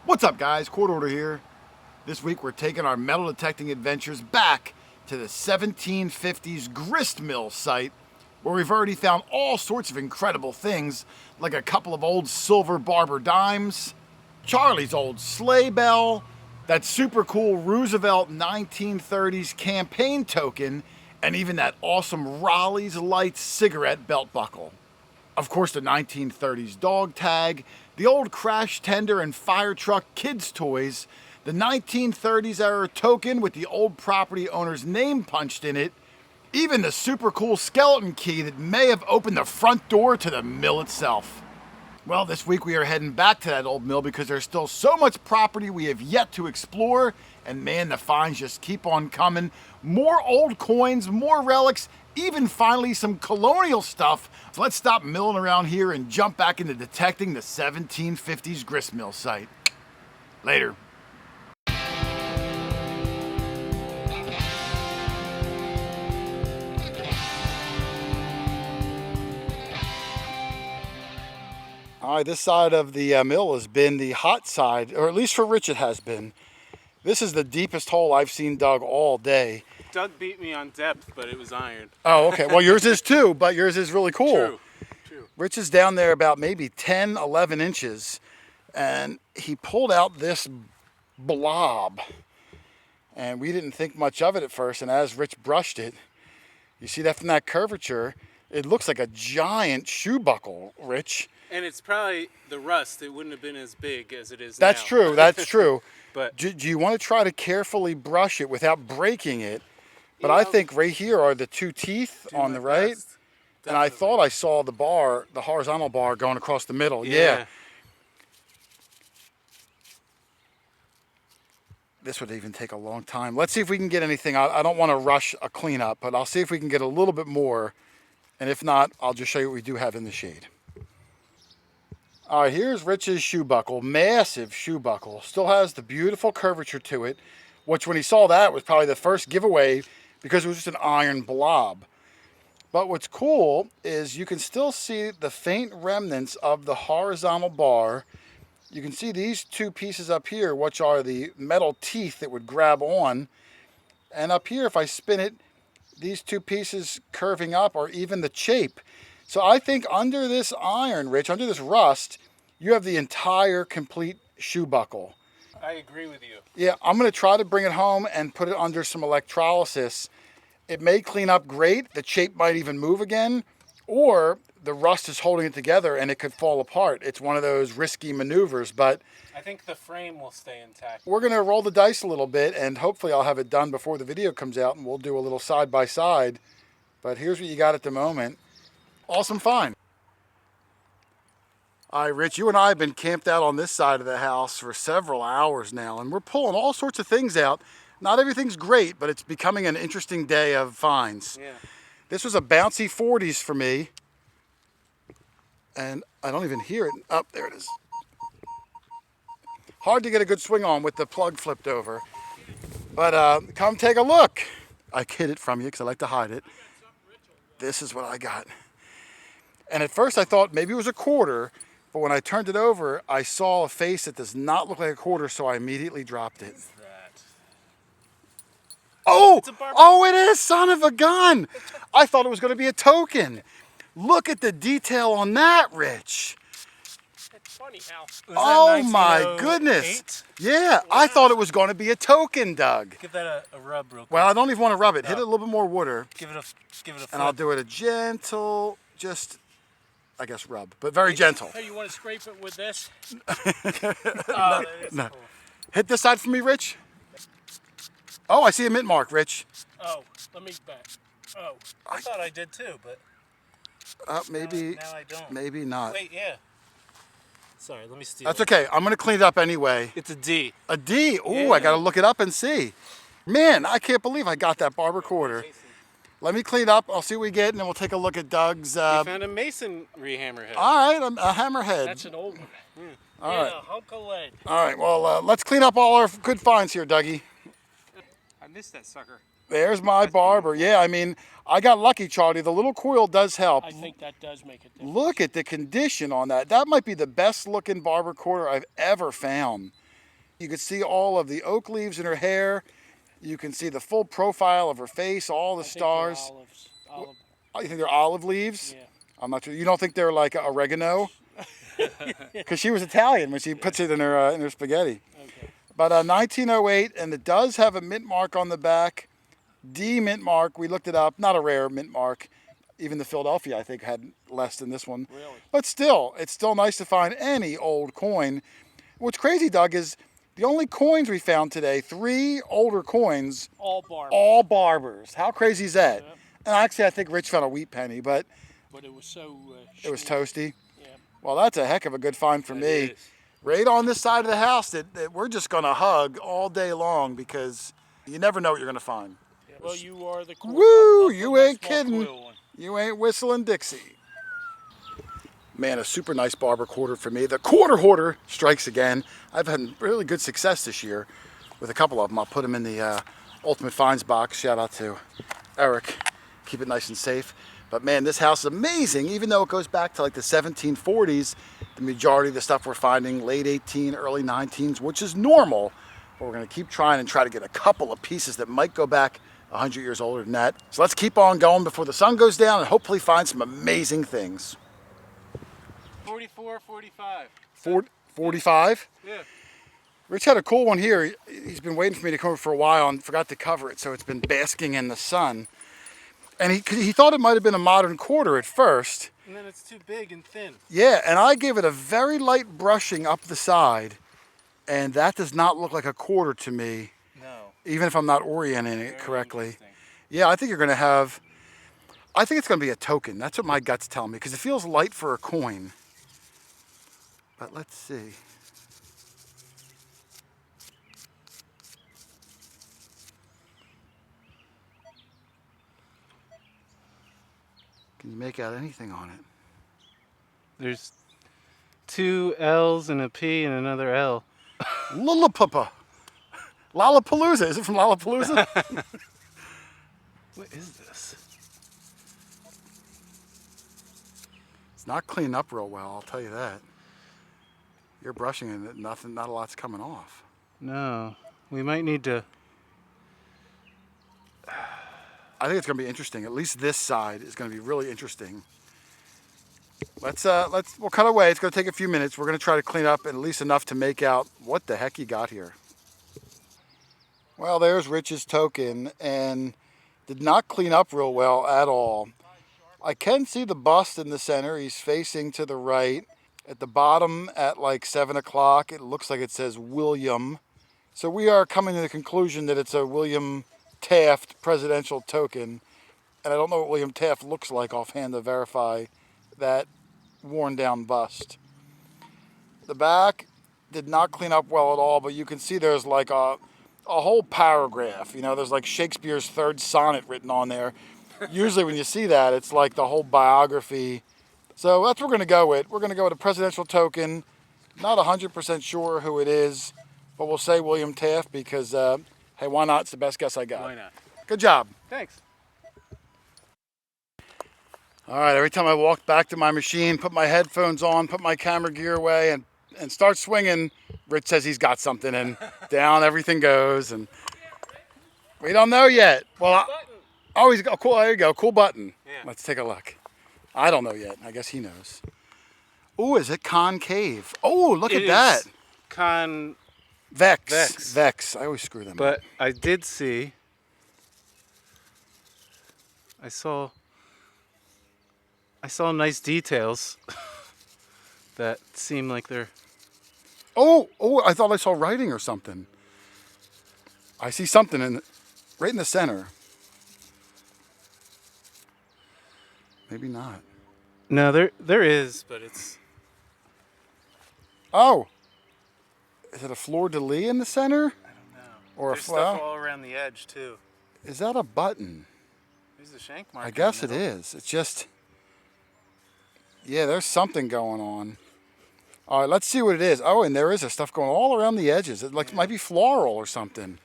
What's up, guys? QuarterHoarder here. This week we're taking our metal detecting adventures back to the 1750s Gristmill site, where we've already found all sorts of incredible things, like a couple of old silver Barber dimes, Charlie's old sleigh bell, that super cool Roosevelt 1930s campaign token, and even that awesome Raleigh's Light cigarette belt buckle. Of course, the 1930s dog tag, the old crash tender and fire truck kids' toys, the 1930s era token with the old property owner's name punched in it, even the super cool skeleton key that may have opened the front door to the mill itself. Well, this week we are heading back to that old mill because there's still so much property we have yet to explore, and man, the finds just keep on coming. More old coins, more relics, even finally some colonial stuff. So let's stop milling around here and jump back into detecting the 1750s Gristmill site. Later. All right, this side of the mill has been the hot side, or at least for Rich it has been. This is the deepest hole I've seen dug all day. Doug beat me on depth, but it was iron. Oh, okay. Well, yours is too, but yours is really cool. True. Rich is down there about maybe 10, 11 inches, and he pulled out this blob. And we didn't think much of it at first, and as Rich brushed it, you see that from that curvature, it looks like a giant shoe buckle, Rich. And it's probably the rust. It wouldn't have been as big as it is That's now. true, that's true. But Do you want to try to carefully brush it without breaking it? But I think right here are the two teeth on the right. And I thought I saw the bar, the horizontal bar going across the middle. Yeah. This would even take a long time. Let's see if we can get anything. I don't want to rush a cleanup, but I'll see if we can get a little bit more. And if not, I'll just show you what we do have in the shade. All right, here's Rich's shoe buckle. Massive shoe buckle. Still has the beautiful curvature to it, which when he saw that was probably the first giveaway because it was just an iron blob. But what's cool is you can still see the faint remnants of the horizontal bar. You can see these two pieces up here, which are the metal teeth that would grab on. And up here, if I spin it, these two pieces curving up are even the shape. So I think under this iron, Rich, under this rust, you have the entire complete shoe buckle. I agree with you. Yeah, I'm going to try to bring it home and put it under some electrolysis. It may clean up great. The shape might even move again. Or the rust is holding it together and it could fall apart. It's one of those risky maneuvers, but I think the frame will stay intact. we're going to roll the dice a little bit, and hopefully I'll have it done before the video comes out, and we'll do a little side-by-side. But here's what you got at the moment. Awesome find. All right, Rich, you and I have been camped out on this side of the house for several hours now, and we're pulling all sorts of things out. Not everything's great, but it's becoming an interesting day of finds. Yeah. This was a bouncy 40s for me, and I don't even hear it. Oh, there it is. Hard to get a good swing on with the plug flipped over. But come take a look. I hid it from you because I like to hide it. This is what I got. And at first I thought maybe it was a quarter, but when I turned it over, I saw a face that does not look like a quarter, so I immediately dropped it. Oh, it is, son of a gun. I thought it was going to be a token. Look at the detail on that, Rich. It's funny how. Oh my goodness. Yeah, wow. I thought it was going to be a token, Doug. Give that a rub real quick. Well, I don't even want to rub it. Hit it a little bit more water. Give it a flip. And I'll do it a gentle, just, I guess, rub, but very gentle. Hey, you want to scrape it with this? No. Cool. Hit this side for me, Rich. Oh, I see a mint mark, Rich. Oh, let me back. Oh, I thought I did too, but maybe, now I don't. Maybe not. Wait, yeah. Sorry, let me steal That's it. okay. I'm going to clean it up anyway. It's a D. A D? Ooh, Yeah. I got to look it up and see. Man, I can't believe I got that Barber quarter. Let me clean it up. I'll see what we get, and then we'll take a look at Doug's. We found a masonry hammerhead. All right, a hammerhead. That's an old one. Yeah. All right. Hunk of lead. All right, well, let's clean up all our good finds here, Dougie. I missed that sucker. There's my Barber. Yeah, I mean, I got lucky, Charlie. The little coil does help. I think that does make a difference. Look at the condition on that. That might be the best looking Barber quarter I've ever found. You can see all of the oak leaves in her hair. You can see the full profile of her face, all the stars. Think they're olives. Olive. Oh, you think they're olive leaves? Yeah. I'm not sure. You don't think they're like oregano? Because she was Italian when she puts it in her spaghetti. Okay. But 1908, and it does have a mint mark on the back. D mint mark. We looked it up. Not a rare mint mark. Even the Philadelphia, I think, had less than this one. Really? But still, it's still nice to find any old coin. What's crazy, Doug, is the only coins we found today, 3 older coins, All Barber. all Barbers. How crazy is that? Yep. And actually, I think Rich found a wheat penny, but But it was so. it was toasty. Yeah. Well, that's a heck of a good find for me. Is. Right on this side of the house that we're just going to hug all day long because you never know what you're going to find. Well, you are the cool. Woo! I'll You put my ain't small kidding. coil one. You ain't whistling Dixie. Man, a super nice Barber quarter for me. The QuarterHoarder strikes again. I've had really good success this year with a couple of them. I'll put them in the Ultimate Finds box. Shout out to Eric. Keep it nice and safe. But man, this house is amazing. Even though it goes back to like the 1740s, the majority of the stuff we're finding late 18, early 19s, which is normal. But we're going to keep trying and try to get a couple of pieces that might go back 100 years older than that. So let's keep on going before the sun goes down and hopefully find some amazing things. 44, 45. 45? Yeah. Rich had a cool one here. He's been waiting for me to come over for a while and forgot to cover it, so it's been basking in the sun. And he thought it might have been a modern quarter at first. And then it's too big and thin. Yeah, and I gave it a very light brushing up the side, and that does not look like a quarter to me, No. even if I'm not orienting it Very correctly. interesting. Yeah, I think you're going to have, I think it's going to be a token. That's what my guts tell me, because it feels light for a coin. But let's see. Can you make out anything on it? There's 2 L's and a P and another L. Lollapalooza. Lollapalooza. Is it from Lollapalooza? What is this? It's not cleaned up real well, I'll tell you that. You're brushing it, not a lot's coming off. No. We might need to. I think it's going to be interesting. At least this side is going to be really interesting. We'll cut away. It's going to take a few minutes. We're going to try to clean up at least enough to make out what the heck you got here. Well, there's Rich's token, and did not clean up real well at all. I can see the bust in the center. He's facing to the right. At the bottom at like 7 o'clock, it looks like it says William. So we are coming to the conclusion that it's a William Taft presidential token. And I don't know what William Taft looks like offhand to verify that worn down bust. The back did not clean up well at all, but you can see there's like a whole paragraph. You know, there's like Shakespeare's third sonnet written on there. Usually when you see that, it's like the whole biography. So that's what we're going to go with. We're going to go with a presidential token. Not 100% sure who it is, but we'll say William Taft because, hey, why not? It's the best guess I got. Why not? Good job. Thanks. All right, every time I walk back to my machine, put my headphones on, put my camera gear away, and start swinging, Rich says he's got something, and down everything goes, and we don't know yet. Well, he's got cool. There you go, cool button. Yeah. Let's take a look. I don't know yet. I guess he knows. Oh, is it concave? Oh, look at that. Vex. Vex. I always screw them up. But I did see. I saw nice details that seem like they're. Oh, I thought I saw writing or something. I see something right in the center. Maybe not. No, there is, but it's. Oh, is it a fleur-de-lis in the center? I don't know. Or There's a stuff flower? all around the edge too. Is that a button? There's a shank mark. I guess it is. It's just, yeah, there's something going on. All right, let's see what it is. Oh, and there is stuff going all around the edges. It might be floral or something.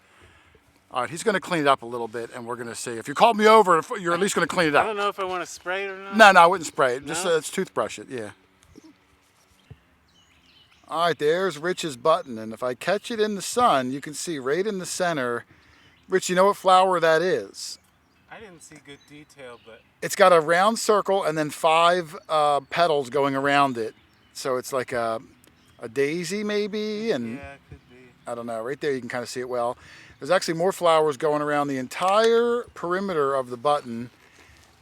All right, he's going to clean it up a little bit, and we're going to see. If you called me over, you're at least going to clean it I up. don't know if I want to spray it or not. No, I wouldn't spray it. Just No? it's toothbrush it, yeah. All right, there's Rich's button, and if I catch it in the sun, you can see right in the center. Rich, you know what flower that is? I didn't see good detail, but It's got a round circle and then 5 petals going around it. So it's like a daisy maybe, and yeah, it could be. I don't know. Right there you can kind of see it well. There's actually more flowers going around the entire perimeter of the button,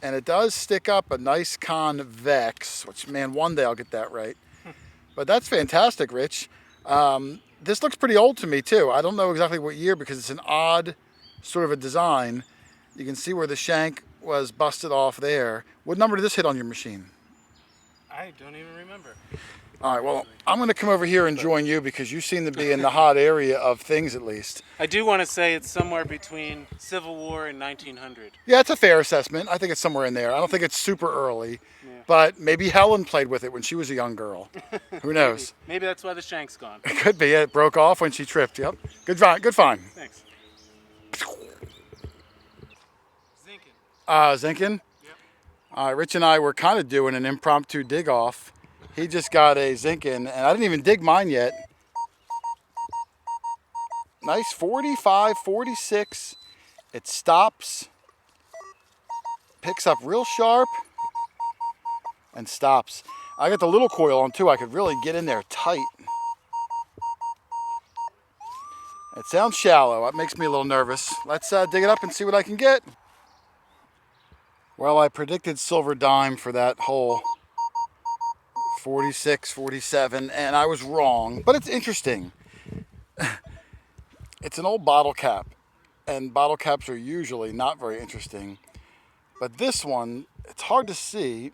and it does stick up a nice convex, which, man, one day I'll get that right. But that's fantastic, Rich. This looks pretty old to me, too. I don't know exactly what year because it's an odd sort of a design. You can see where the shank was busted off there. What number did this hit on your machine? I don't even remember. All right, well, I'm going to come over here and join you because you seem to be in the hot area of things at least. I do want to say it's somewhere between Civil War and 1900. Yeah, it's a fair assessment. I think it's somewhere in there. I don't think it's super early, but maybe Helen played with it when she was a young girl. Who knows? Maybe that's why the shank's gone. It could be. It broke off when she tripped. Yep. Good find. Good find. Thanks. Zinkin? Yep. Rich and I were kind of doing an impromptu dig off. He just got a Zinkin, and I didn't even dig mine yet. Nice 45, 46. It stops, picks up real sharp, and stops. I got the little coil on too. I could really get in there tight. It sounds shallow. That makes me a little nervous. Let's dig it up and see what I can get. Well, I predicted silver dime for that hole. 46, 47, and I was wrong. But it's interesting. It's an old bottle cap, and bottle caps are usually not very interesting. But this one, it's hard to see.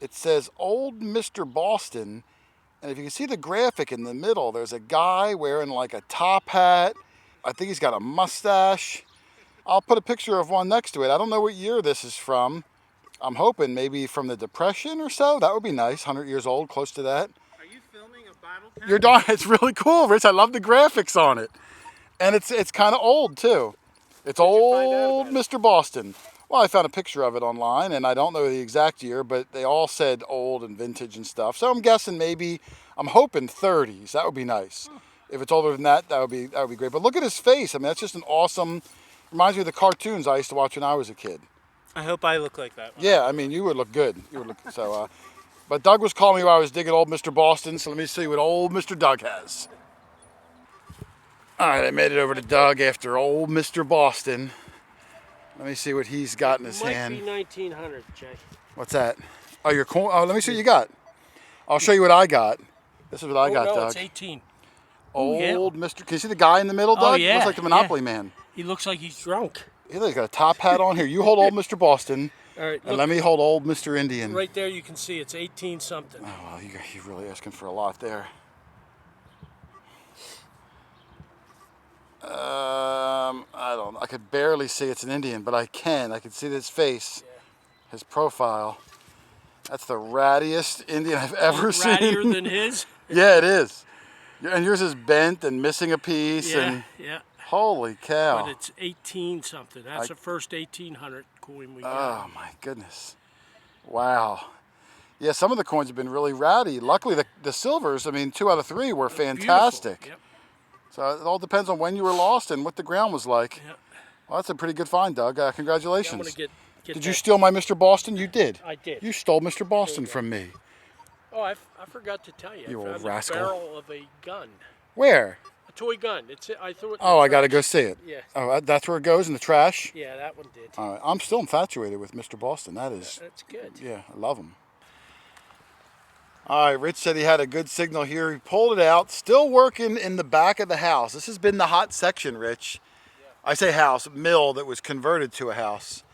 It says Old Mr. Boston, and if you can see the graphic in the middle, there's a guy wearing like a top hat. I think he's got a mustache. I'll put a picture of one next to it. I don't know what year this is from. I'm hoping maybe from the Depression or so. That would be nice. 100 years old, close to that. Are you filming a bottle cap? You're darn. It's really cool, Rich. I love the graphics on it, and it's kind of old too. It's Old Mr. Boston. Well, I found a picture of it online, and I don't know the exact year, but they all said old and vintage and stuff. So I'm guessing maybe, I'm hoping 30s. That would be nice. If it's older than that, that would be great. But look at his face. I mean, that's just an awesome. Reminds me of the cartoons I used to watch when I was a kid. I hope I look like that one. Yeah, I mean, you would look good. You would look so. But Doug was calling me while I was digging Old Mr. Boston, so let me see what Old Mr. Doug has. All right, I made it over to Doug after Old Mr. Boston. Let me see what he's got in his hand. Might be 1900, Jay. What's that? Oh, your coin. Oh, let me see what you got. I'll show you what I got. This is what I got, no, Doug. It's 18. Old Mr. Can you see the guy in the middle, Doug? yeah, Looks like the Monopoly man. He looks like he's drunk. He's got a top hat on here. You hold Old Mr. Boston, All right, and look, let me hold Old Mr. Indian. right there you can see it's 18 something. Oh, well, you're really asking for a lot there. I don't know. I could barely see it's an Indian, but I can. I can see his face, his profile. That's the rattiest Indian I've ever seen. Rattier than his? Yeah, it is. And yours is bent and missing a piece. Yeah, and holy cow. But it's 18 something. That's the first 1800 coin we got. Oh, my goodness. Wow. Yeah, some of the coins have been really ratty. Luckily, the silvers, I mean, 2 out of 3 were fantastic. Beautiful. Yep. So it all depends on when you were lost and what the ground was like. Yep. Well, that's a pretty good find, Doug. Congratulations. Yeah, I'm gonna get Did you steal my Mr. Boston? You did. I did. You stole Mr. Boston from me. Oh, I forgot to tell you. You I old found rascal. a barrel of a gun. Where? A toy gun. I threw it. Oh, I got to go see it. Yeah. Oh, that's where it goes in the trash? Yeah, that one did. All right. I'm still infatuated with Mr. Boston. That is. That's good. Yeah, I love him. All right, Rich said he had a good signal here. He pulled it out. Still working in the back of the house. This has been the hot section, Rich. Yeah. I say house, mill that was converted to a house.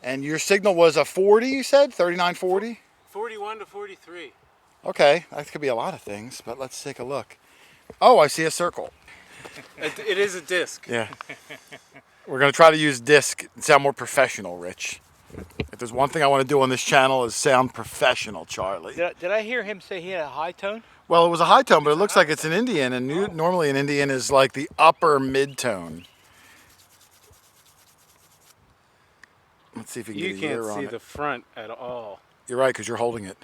And your signal was a 40, you said? 3940? 41 to 43. Okay, that could be a lot of things, but let's take a look. Oh, I see a circle. It is a disc. Yeah. We're going to try to use disc and sound more professional, Rich. If there's one thing I want to do on this channel is sound professional, Charlie. Did I hear him say he had a high tone? Well, it was a high tone, but it looks like it's an Indian, and normally an Indian is like the upper mid-tone. Let's see if you can You get a year can't on see it. the front at all. You're right, because you're holding it.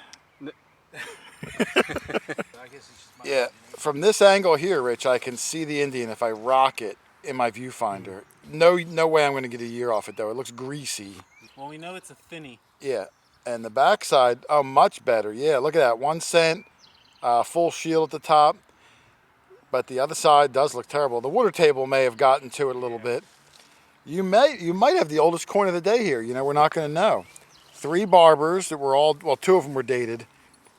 Yeah, from this angle here, Rich, I can see the Indian if I rock it in my viewfinder. No way I'm going to get a year off it, though. It looks greasy. Well, we know it's a thinny. Yeah, and the backside, oh, much better. Yeah, look at that. 1 cent, full shield at the top. But the other side does look terrible. The water table may have gotten to it a little bit. You might have the oldest coin of the day here. You know, we're not going to know. 3 Barbers that were all, well, 2 of them were dated.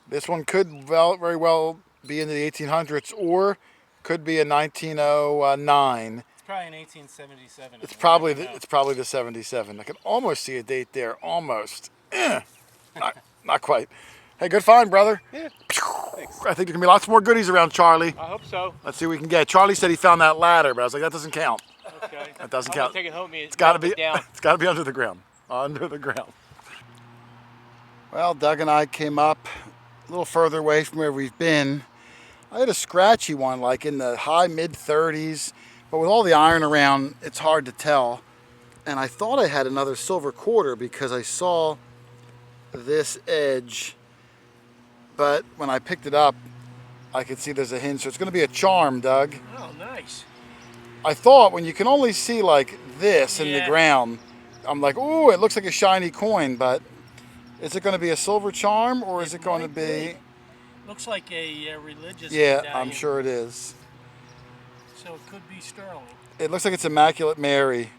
This one could very well be in the 1800s or could be a 1909. It's probably an 1877. It's probably the 77. I can almost see a date there, almost. Not quite. Hey, good find, brother. Yeah. Thanks. I think there can be lots more goodies around Charlie. I hope so. Let's see what we can get. Charlie said he found that ladder, but I was like, that doesn't count. Okay. That doesn't I'm count. gonna take it home. It's got to be down. It's got to be under the ground. Under the ground. Well, Doug and I came up a little further away from where we've been. I had a scratchy one, like in the high mid 30s, but with all the iron around, it's hard to tell. And I thought I had another silver quarter because I saw this edge, but when I picked it up, I could see there's a hinge, so it's going to be a charm, Doug. Oh, nice. I thought when you can only see like this in the Yeah. ground, I'm like, ooh, it looks like a shiny coin, but is it going to be a silver charm or is it going to might be? Looks like a religious Yeah, medallion, I'm sure it is. so it could be sterling. It looks like it's Immaculate Mary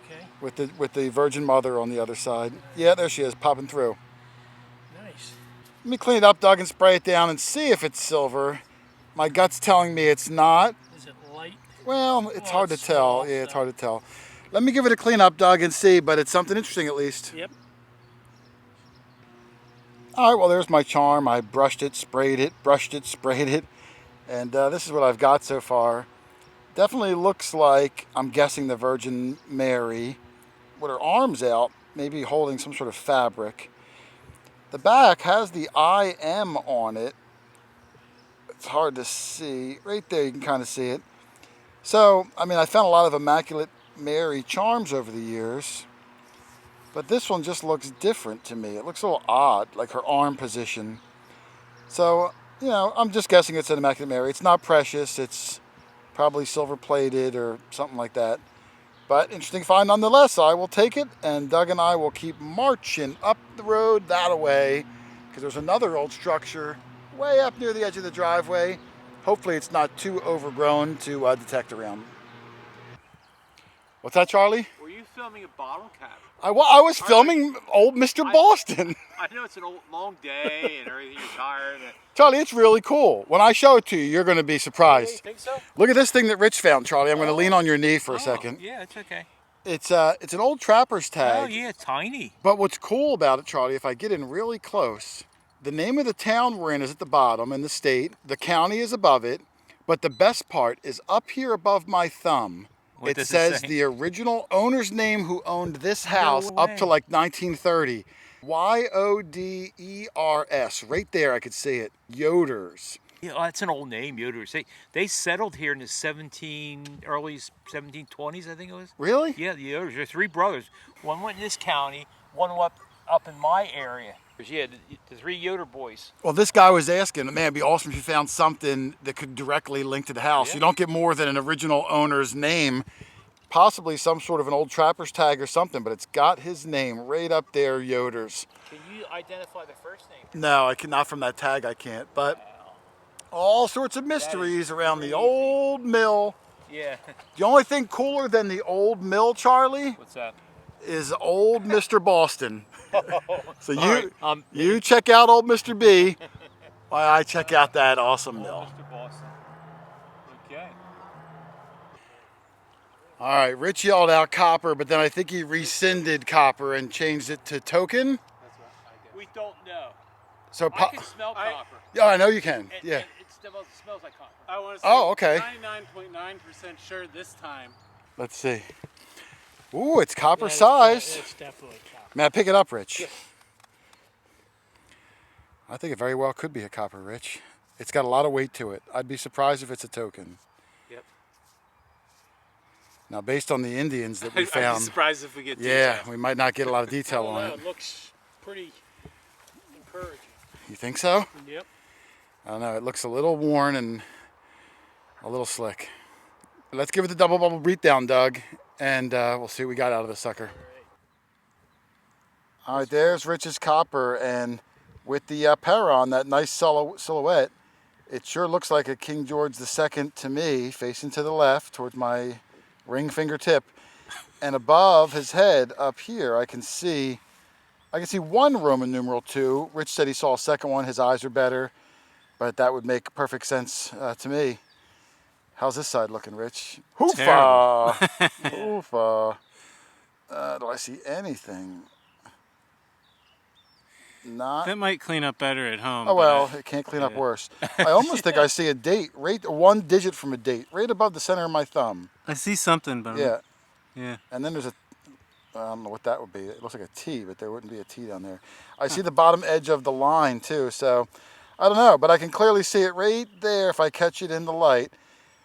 Okay, with the Virgin Mother on the other side. Yeah, there she is, popping through. nice. Let me clean it up, Doug, and spray it down and see if it's silver. My gut's telling me it's not. Is it light? Well, it's Oh, hard to it's tell. soft, Yeah, it's though. hard to tell. Let me give it a clean up, Doug, and see, but it's something interesting at least. Yep. All right, well, there's my charm. I brushed it, sprayed it, brushed it, sprayed it. And this is what I've got so far. Definitely looks like, I'm guessing, the Virgin Mary with her arms out, maybe holding some sort of fabric. The back has the IM on it. It's hard to see. Right there, you can kind of see it. So, I mean, I found a lot of Immaculate Mary charms over the years. But this one just looks different to me. It looks a little odd, like her arm position. So, you know, I'm just guessing it's an Immaculate Mary. It's not precious. It's probably silver plated or something like that. But interesting find nonetheless. I will take it, and Doug and I will keep marching up the road that way, because there's another old structure way up near the edge of the driveway. Hopefully it's not too overgrown to detect around. What's that, Charlie? Were you filming a bottle cap? I was filming old Mr. Boston. I know it's an long day and everything. You're tired. Charlie, it's really cool. When I show it to you, you're going to be surprised. Think so? Look at this thing that Rich found, Charlie. I'm going to lean on your knee for a second. Yeah, it's okay. It's an old trapper's tag. Oh yeah, tiny. But what's cool about it, Charlie, if I get in really close, the name of the town we're in is at the bottom in the state. The county is above it. But the best part is up here above my thumb. What It does it says say? the original owner's name who owned this house up to way. like 1930. Yoders. Right there, I could see it. Yoders. Yeah, that's an old name, Yoder. They settled here in the early 1720s, I think it was. Really? Yeah, the Yoders. There are 3 brothers. One went in this county, one went up in my area. Yeah, the 3 Yoder boys. Well, this guy was asking, man, it'd be awesome if you found something that could directly link to the house. Yeah. You don't get more than an original owner's name, possibly some sort of an old trapper's tag or something, but it's got his name right up there, Yoders. Can you identify the first name? No, I cannot from that tag, I can't. But all sorts of mysteries around the old mill. Yeah. The only thing cooler than the old mill, Charlie, What's that? is old Mr. Boston. So right, you check out old Mr. B, while I check out that awesome mill. Mr. Boston. Okay. All right, Rich yelled out copper, but then I think he rescinded copper and changed it to token. We don't know. So, I can smell copper. yeah, I know you can. And, Yeah. and it smells like copper. I want to say Oh, okay. 99.9% sure this time. Let's see. Ooh, it's copper That is- size. It's definitely copper. May I pick it up, Rich? I think it very well could be a copper, Rich. It's got a lot of weight to it. I'd be surprised if it's a token. Yep. Now, based on the Indians that we I'd be found, surprised if we get yeah, detail. we might not get a lot of I detail don't on know, it. it looks pretty encouraging. You think so? Yep. I don't know, it looks a little worn and a little slick. Let's give it the double bubble beatdown, Doug, and we'll see what we got out of the sucker. All right, there's Rich's copper, and with the Perron, that nice silhouette, it sure looks like a King George II to me, facing to the left towards my ring fingertip. And above his head up here, I can see one Roman numeral 2. Rich said he saw a second one. His eyes are better, but that would make perfect sense to me. How's this side looking, Rich? Hoofa! Hoofa. Do I see anything? Not. That might clean up better at home. Oh, well, it can't clean up worse. I almost think I see a date, right, one digit from a date, right above the center of my thumb. I see something, but Yeah. yeah. And then there's a, I don't know what that would be. It looks like a T, but there wouldn't be a T down there. I see the bottom edge of the line, too, so I don't know, but I can clearly see it right there if I catch it in the light.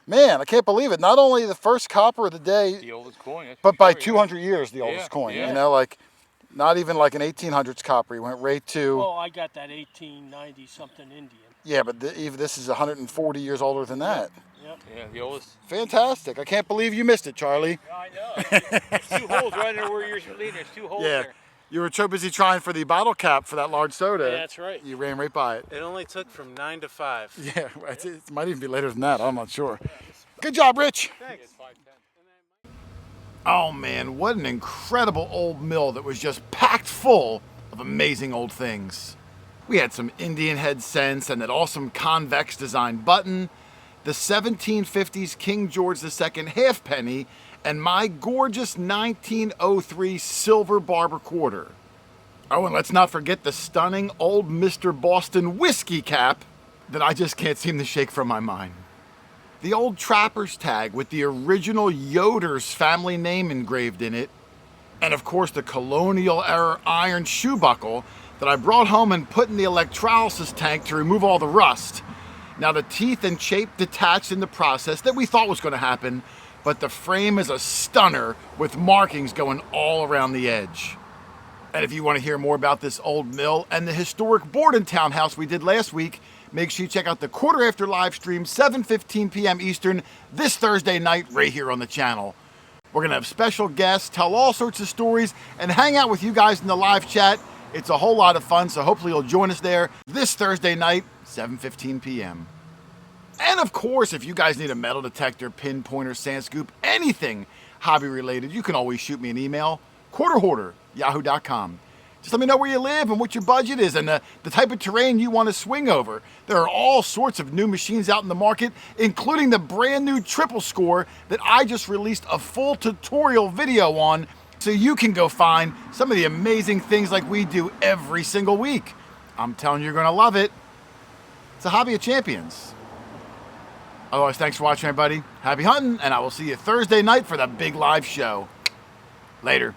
Man, I can't believe it. Not only the first copper of the day, The oldest coin. but by 200 years, the oldest coin. Yeah. You know, like, not even like an 1800s copper. He went right to... Oh, I got that 1890 something Indian. Yeah, but even this is 140 years older than that. Yep. Yeah, the oldest. Fantastic. I can't believe you missed it, Charlie. Yeah, I know. There's 2 holes right there where you're leading. There's 2 holes Yeah. there. You were so busy trying for the bottle cap for that large soda. Yeah, that's right. You ran right by it. It only took from 9 to 5. Yeah, it might even be later than that. I'm not sure. Good job, Rich. Thanks. Oh man, what an incredible old mill that was just packed full of amazing old things. We had some Indian head cents and that awesome convex design button, the 1750s King George II halfpenny, and my gorgeous 1903 silver Barber quarter. Oh, and let's not forget the stunning old Mr. Boston whiskey cap that I just can't seem to shake from my mind. The old trapper's tag with the original Yoder's family name engraved in it, and of course the colonial era iron shoe buckle that I brought home and put in the electrolysis tank to remove all the rust. Now the teeth and shape detached in the process that we thought was going to happen, but the frame is a stunner with markings going all around the edge. And if you want to hear more about this old mill and the historic Bordentown house we did last week, make sure you check out the Quarter After live stream, 7:15 p.m. Eastern, this Thursday night, right here on the channel. We're going to have special guests, tell all sorts of stories, and hang out with you guys in the live chat. It's a whole lot of fun, so hopefully you'll join us there this Thursday night, 7:15 p.m. And of course, if you guys need a metal detector, pinpointer, sand scoop, anything hobby related, you can always shoot me an email, QuarterHoarder@yahoo.com. Just let me know where you live and what your budget is and the type of terrain you want to swing over. There are all sorts of new machines out in the market, including the brand new triple score that I just released a full tutorial video on, so you can go find some of the amazing things like we do every single week. I'm telling you, you're going to love it. It's a hobby of champions. Otherwise, thanks for watching, everybody. Happy hunting, and I will see you Thursday night for the big live show. Later.